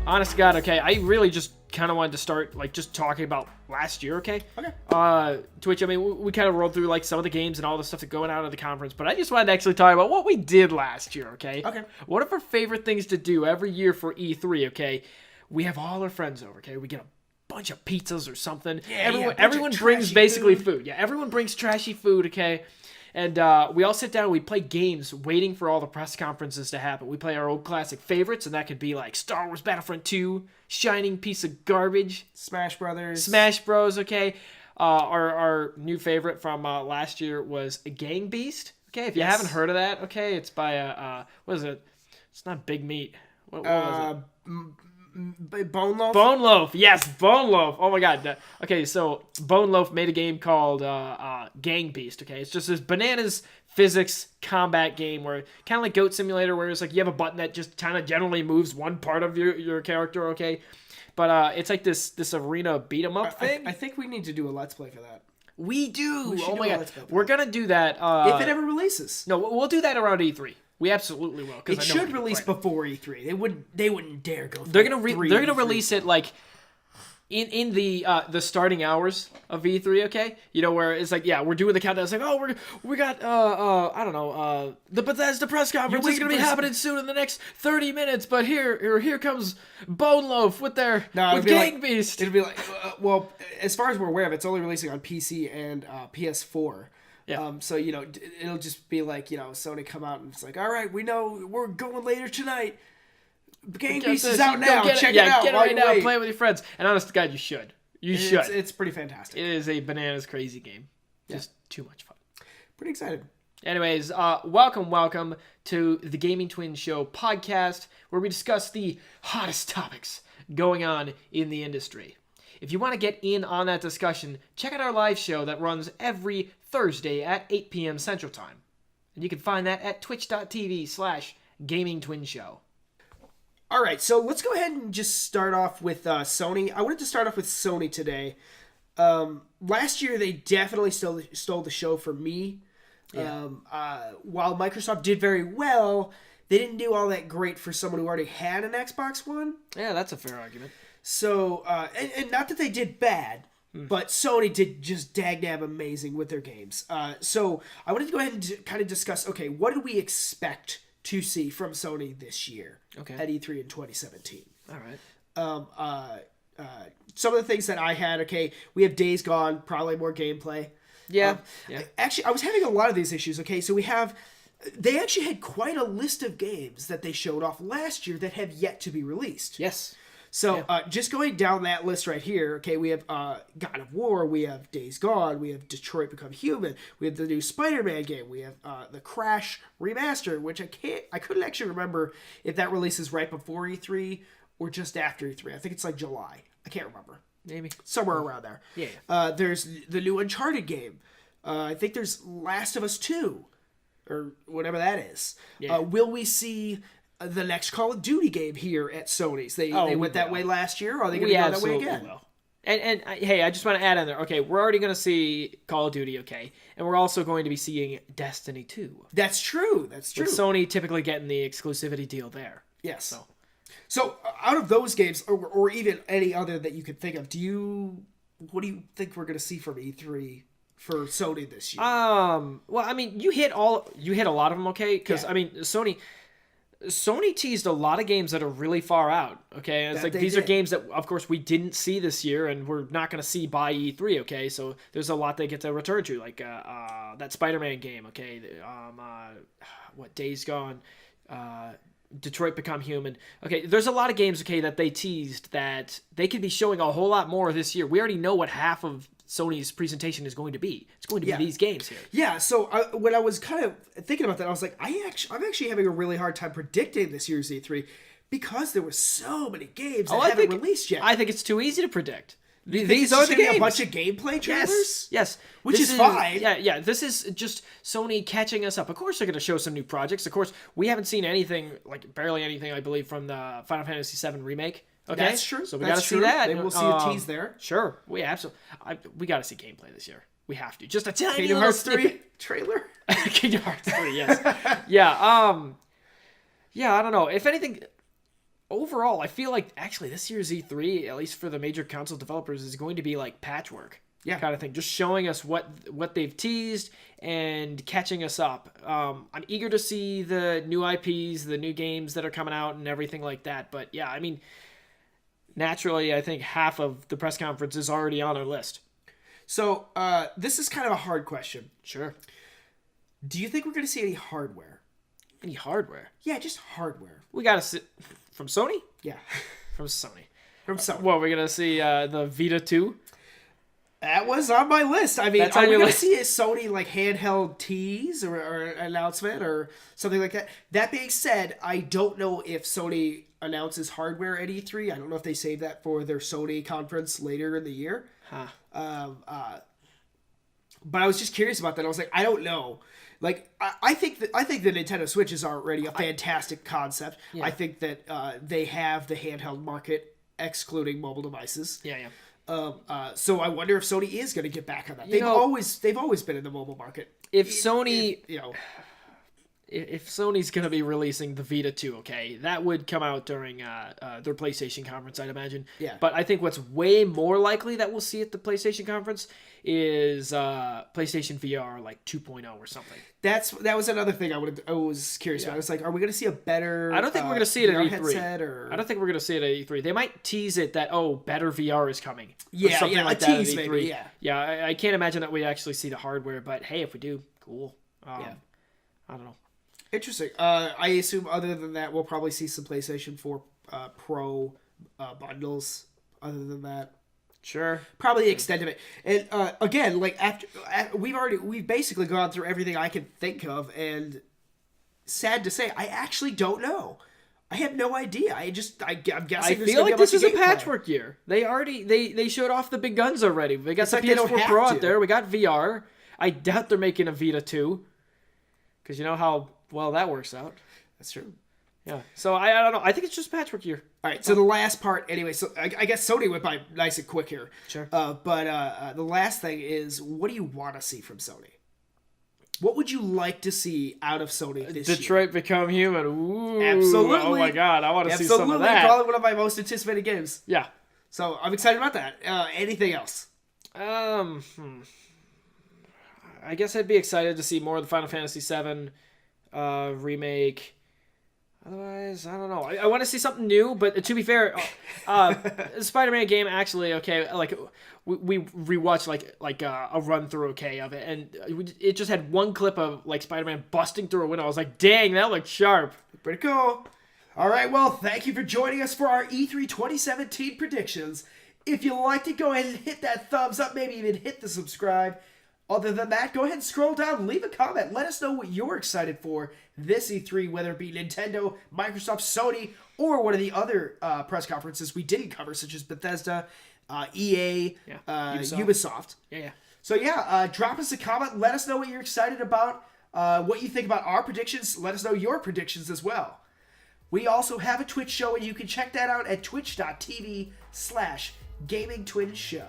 honest to God, okay, I really just kind of wanted to start, like, just talking about last year, okay? Okay. To which, I mean, we kind of rolled through, like, some of the games and all the stuff that going out of the conference, but I just wanted to actually talk about what we did last year, okay? Okay. One of our favorite things to do every year for E3, okay? We have all our friends over, okay? We get a bunch of pizzas or something. Yeah, everyone brings basically food. Yeah, everyone brings trashy food, okay? And we all sit down and we play games waiting for all the press conferences to happen. We play our old classic favorites, and that could be like Star Wars Battlefront 2, shining piece of garbage. Smash Brothers. Smash Bros, okay? Our new favorite from last year was Gang Beast. Okay, if you haven't heard of that, okay, it's by, what is it? It's not Big Meat. What was it? Bone Loaf? Bone Loaf, yes, Bone Loaf. Oh my god. Okay, so Bone Loaf made a game called Gang Beast, okay? It's just this bananas physics combat game where kind of like Goat Simulator, where it's like you have a button that just kind of generally moves one part of your character, okay? But it's like this arena beat 'em up thing. I think we need to do a Let's Play for that. We do. We Oh my god. Let's Play We're going to do that. if it ever releases. No, we'll do that around E3. We absolutely will. It should release before E3. They wouldn't dare go. They're gonna release it like in the starting hours of E3. Okay, you know where it's like, yeah, we're doing the countdown. It's like, oh, we got I don't know, the Bethesda press conference is gonna be happening soon in the next 30 minutes. But here comes Bone Loaf with Gang Beast. It'll be like, well, as far as we're aware of, it's only releasing on PC and PS4. Yeah. So, you know, it'll just be like, you know, Sony come out and it's like, all right, we know we're going later tonight. Gang Beast is out now. Check it out. Get it right now. Play it with your friends. And honest to God, you should. You should. It's pretty fantastic. It is a bananas crazy game. Just too much fun. Pretty excited. Anyways, welcome to the Gaming Twin Show podcast, where we discuss the hottest topics going on in the industry. If you want to get in on that discussion, check out our live show that runs every Thursday at 8 p.m. Central Time. And you can find that at twitch.tv/GamingTwinShow. All right, so let's go ahead and just start off with Sony. I wanted to start off with Sony today. Last year, they definitely stole the show from me. Yeah. While Microsoft did very well, they didn't do all that great for someone who already had an Xbox One. Yeah, that's a fair argument. So, and not that they did bad, but Sony did just dag-nab amazing with their games. So I wanted to go ahead and kind of discuss, okay, what did we expect to see from Sony this year at E3 in 2017? All right. Some of the things that I had, okay, we have Days Gone, probably more gameplay. Yeah. Actually, I was having a lot of these issues, okay? So they actually had quite a list of games that they showed off last year that have yet to be released. Yes. So, just going down that list right here, okay, we have God of War, we have Days Gone, we have Detroit Become Human, we have the new Spider-Man game, we have the Crash Remaster, which I couldn't actually remember if that releases right before E3 or just after E3. I think it's like July. I can't remember. Maybe. Somewhere around there. Yeah. There's the new Uncharted game. I think there's Last of Us 2, or whatever that is. Yeah. Will we see the next Call of Duty game here at Sony's? They went that way last year. Are they going to go that way again? Will. And hey, I just want to add on there. Okay, we're already going to see Call of Duty, okay, and we're also going to be seeing Destiny 2. That's true. That's true. With Sony typically getting the exclusivity deal there. Yes. So out of those games, or even any other that you could think of, what do you think we're going to see from E3 for Sony this year? Well, I mean, you hit a lot of them, okay? Because I mean, Sony teased a lot of games that are really far out, okay? And it's like these are games that, of course, we didn't see this year, and we're not going to see by E3, okay? So there's a lot they get to return to, like that Spider-Man game, okay? Days Gone, Detroit Become Human. Okay, there's a lot of games, okay, that they teased that they could be showing a whole lot more this year. We already know what half of Sony's presentation is going to be. It's going to be these games here. Yeah, so when I was kind of thinking about that, I was like, I'm actually having a really hard time predicting this year's E3 because there were so many games that haven't released yet. I think it's too easy to predict. These are the games. A bunch of gameplay trailers? Yes. Which is fine. Yeah. This is just Sony catching us up. Of course, they're going to show some new projects. Of course, we haven't seen anything, like barely anything, I believe, from the Final Fantasy VII remake. Okay, that's true. So we got to see that. Maybe we'll see a tease there. Sure, we absolutely. We got to see gameplay this year. We have to. Just a tiny Kingdom Hearts 3 trailer. Kingdom Hearts 3, yes. Yeah. Yeah. I don't know. If anything, overall, I feel like actually this year's E3, at least for the major console developers, is going to be like patchwork. Yeah. Kind of thing. Just showing us what they've teased and catching us up. I'm eager to see the new IPs, the new games that are coming out and everything like that. But yeah, I mean, naturally, I think half of the press conference is already on our list. So this is kind of a hard question. Sure. Do you think we're going to see any hardware? Any hardware? Yeah, just hardware. We got to see... From Sony? Yeah. From Sony. From Sony. What, we're going to see the Vita 2? That was on my list. I mean, That's are on we your going to list? see a Sony like handheld tease or announcement or something like that? That being said, I don't know if Sony announces hardware at E3. I don't know if they save that for their Sony conference later in the year. Huh. But I was just curious about that. I was like, I don't know. Like, I think the Nintendo Switch is already a fantastic concept. Yeah. I think that they have the handheld market, excluding mobile devices. Yeah. So I wonder if Sony is going to get back on that. They've always been in the mobile market. If Sony, you know, if Sony's going to be releasing the Vita 2, okay, that would come out during their PlayStation conference, I'd imagine. Yeah. But I think what's way more likely that we'll see at the PlayStation conference is PlayStation VR like 2.0 or something. That was another thing I was curious about. I was like, are we going to see a better? I don't think we're going to see it at VR E3. headset or... I don't think we're going to see it at E3. They might tease it that better VR is coming. Yeah, or something like a that tease at E3. maybe. Yeah. Yeah, I can't imagine that we actually see the hardware, but hey, if we do, cool. Yeah. I don't know. Interesting. I assume other than that, we'll probably see some PlayStation 4 Pro bundles. Other than that, sure, probably extended it. And again, like after we've basically gone through everything I can think of, and sad to say, I actually don't know. I have no idea. I'm guessing. I feel like this is a patchwork year. They showed off the big guns already. We got the PS4 Pro out there. We got VR. I doubt they're making a Vita 2, because you know how well that works out. That's true. Yeah. So I don't know. I think it's just a patchwork year. All right. So the last part, anyway. So I guess Sony went by nice and quick here. Sure. But the last thing is, what do you want to see from Sony? What would you like to see out of Sony this year? Detroit Become Human. Ooh. Absolutely. Oh my God. I want to see some of that. Probably one of my most anticipated games. Yeah. So I'm excited about that. Anything else? I guess I'd be excited to see more of the Final Fantasy VII remake. Otherwise, I don't know. I want to see something new, but to be fair, the Spider-Man game actually, okay, like we rewatched like a run through, okay, of it, and it just had one clip of like Spider-Man busting through a window. I was like, dang, that looked sharp. Pretty cool. All right, well, thank you for joining us for our E3 2017 predictions. If you liked it, go ahead and hit that thumbs up, maybe even hit the subscribe. Other than that, go ahead and scroll down, leave a comment. Let us know what you're excited for this E3, whether it be Nintendo, Microsoft, Sony, or one of the other press conferences we didn't cover, such as Bethesda, EA, Ubisoft. Yeah. So yeah, drop us a comment. Let us know what you're excited about, what you think about our predictions. Let us know your predictions as well. We also have a Twitch show, and you can check that out at twitch.tv/GamingTwinsShow.